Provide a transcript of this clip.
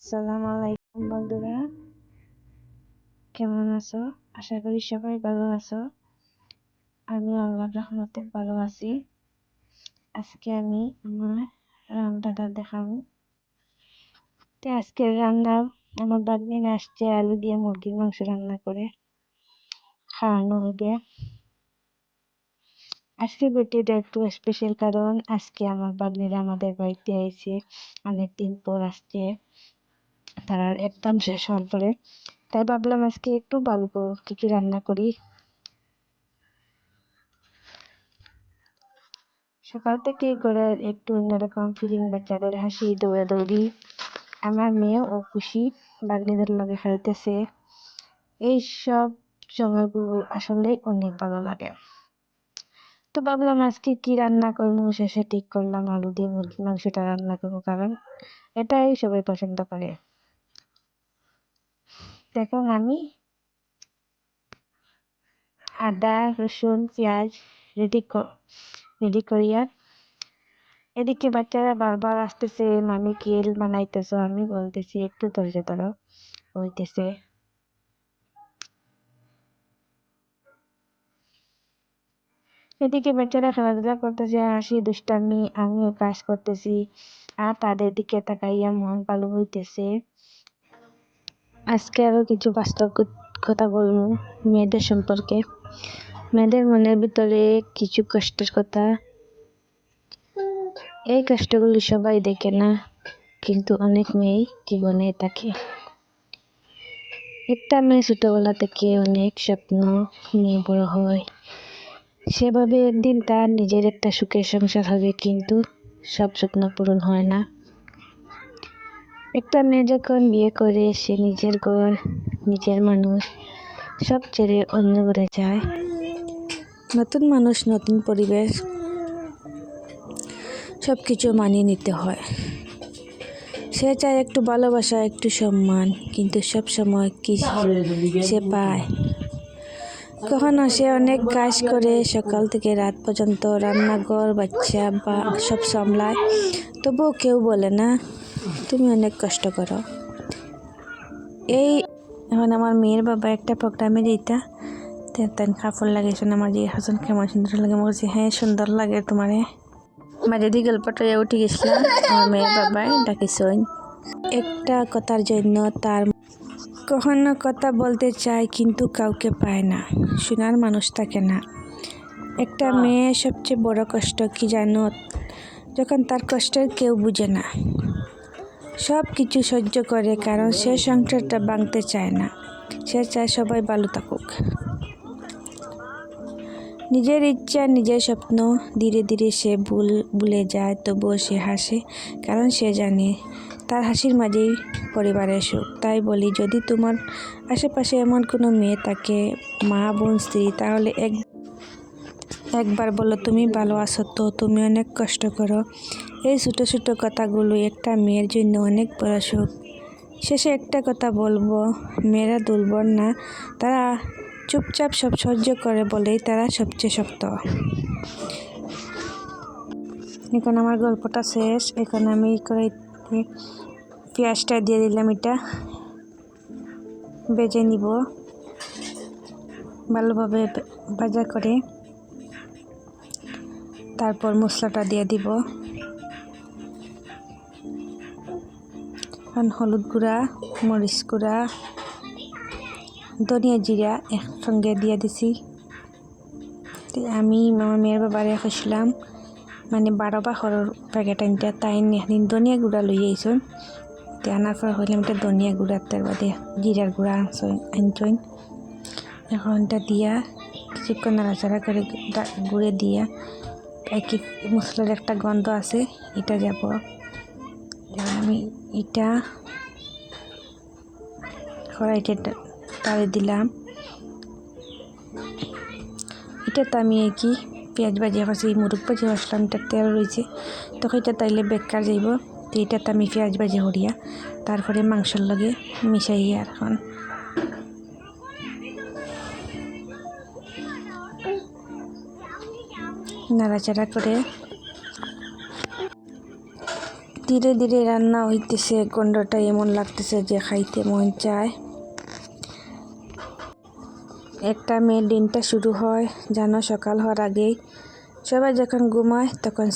আসসালামু আলাইকুম বন্ধুরা, কেমন আছো? আশা করি সবাই ভালো আছো। আমি আল্লাহর রহমতে ভালো আছি। আজকে আমি আমার রান্নাটা দেখাবো। আজকের রান্না আমার বাগনিন আসছে আলু দিয়ে মুরগির মাংস রান্না করে খাওয়ানো হবে। আজকের ভিডিওটা একটু স্পেশাল, কারণ আজকে আমার বাগনিরা আমাদের বাড়িতে এসে অনেকদিন পর আসছে। তার একদম শেষ হওয়ার পরে, তাই ভাবলাম আজকে একটু ভালো কিছু রান্না করি। সকাল থেকে করে একটু অন্যরকম ফিলিং, বাচ্চাদের হাসি, দৌড়াদৌড়ি, আমার মেয়েও খুশি, বাগনিদের লগে খেলতেছে। এইসব সময়গুলো আসলে অনেক ভালো লাগে। তো ভাবলাম আজকে কি রান্না করবো, শেষে ঠিক করলাম আলু দিয়ে মুরগির মাংসটা রান্না করবো, কারণ এটাই সবাই পছন্দ করে। দেখুন, আমি আদা, রসুন, পেঁয়াজ রেডি করিয়া, এদিকে বাচ্চারা বারবার আসতেছে, মামি কি বানাইতেছো? আমি বলতেছি একটু ধৈর্য ধরো, হইতেছে। এদিকে বাচ্চারা খেলাধুলা করতেছে, হাসি দুষ্টামি, আমিও কাজ করতেছি, আর তাদের দিকে তাকাইয়া মন ভালো হইতেছে। আজকে আরো কিছু বাস্তব কথা বলবো মেয়েদের সম্পর্কে। মেয়েদের মনের ভিতরে কিছু কষ্টের কথা, এই কষ্টগুলি সবাই দেখে না, কিন্তু অনেক মেয়েই জীবনে থাকে। একটা মেয়ে ছোটবেলা থেকে অনেক স্বপ্ন নিয়ে বড় হয়। সেভাবে একদিন তার নিজের একটা সুখের সংসার হবে, কিন্তু সব স্বপ্ন পূরণ হয় না। একটা মেয়ে যখন বিয়ে করে, সে নিজের ঘর, নিজের মানুষ সব ছেড়ে অন্য ঘরে যায়। নতুন মানুষ, নতুন পরিবেশ, সব কিছু মানিয়ে নিতে হয়। সে চায় একটু ভালোবাসা, একটু সম্মান, কিন্তু সব সময় কি সে পায়? কখনো সে অনেক কাজ করে, সকাল থেকে রাত পর্যন্ত রান্নাঘর, বাচ্চা বা সব সামলায়, তবুও কেউ বলে না তুমি অনেক কষ্ট করো। এখন আমার মেয়ের বাবা একটা প্রোগ্রামে যেটা তেন কাপড় লাগাইছেন, আমার যে হাসান কেমন সুন্দর লাগে, আমার কাছে হ্যাঁ সুন্দর লাগে তোমারে। মাঝে দিয়ে গল্পটা উঠে গেছিলাম, আমার মেয়ের বাবাই ডাকিছেন একটা কথার জন্য। তার কখনো কথা বলতে চায়, কিন্তু কাউকে পায় না, শোনার মানুষ থাকে না। একটা মেয়ে সবচেয়ে বড় কষ্ট কি জানো? যখন তার কষ্টের কেউ বুঝে না, সব কিছু সহ্য করে, কারণ সে সংসারটা ভাঙতে চায় না, সে চায় সবাই ভালো থাকুক। নিজের ইচ্ছা, নিজের স্বপ্ন ধীরে ধীরে সে ভুলে যায়, তবুও সে হাসে, কারণ সে জানে তার হাসির মাঝেই পরিবারের সুখ। তাই বলি, যদি তোমার আশেপাশে এমন কোনো মেয়ে থাকে, মা, বোন, স্ত্রী, তাহলে একবার বলো তুমি ভালো আছো তো, তুমি অনেক কষ্ট করো। এই ছোটো ছোটো কথাগুলো একটা মেয়ের জন্য অনেক বড় সুখ। শেষে একটা কথা বলবো, মেয়েরা দুর্বল না, তারা চুপচাপ সব সহ্য করে বলেই তারা সবচেয়ে শক্ত। এখন আমার গল্পটা শেষ। এখন আমি পেঁয়াজটা দিয়ে দিলাম, এটা ভেজে নিব ভালোভাবে ভাজা করে, তারপর মশলাটা দিয়ে দিব। হলুদ গুঁড়া, মরিচ গুঁড়া, ধনিয়া, জিরা একসঙ্গে দিয়ে দিছি। আমি আমার মেয়ের বাবারে খাইছিলাম, মানে 12 বাখরের প্যাকেট আনতে, তাই একদিন ধনিয়া গুঁড়া লই আইসন। আনার পর হইলাম এটা ধনিয়া গুঁড়া, তার বাদে জিরার গুঁড়া আনছইন। এখন এটা দিয়া কিছুক্ষণ নাড়াচাড়া করে গুঁড়ে দিয়া, একই মশলার একটা গন্ধ আছে, এটা যাব। আমি এটা কড়াইতে তারে দিলাম। এটা তো আমি কি পেঁয়াজ ভাজি করছি, মুরগ ভাজি করছিলাম, এটা তেল রয়েছে, তখন এটা তাইলে বেকার যাইব। তো এটাতে আমি পেঁয়াজ ভাজি করিয়া তারপরে মাংসর লগে মিশাইয়া এখন নাড়াচাড়া করে ধীরে ধীরে রান্না হইতেছে, গন্ধটা এমন লাগতেছে যে খাইতে মন চায়। একটা মেয়ের দিনটা শুরু হয় জানো সকাল হওয়ার আগেই। সবাই যখন ঘুমায় তখন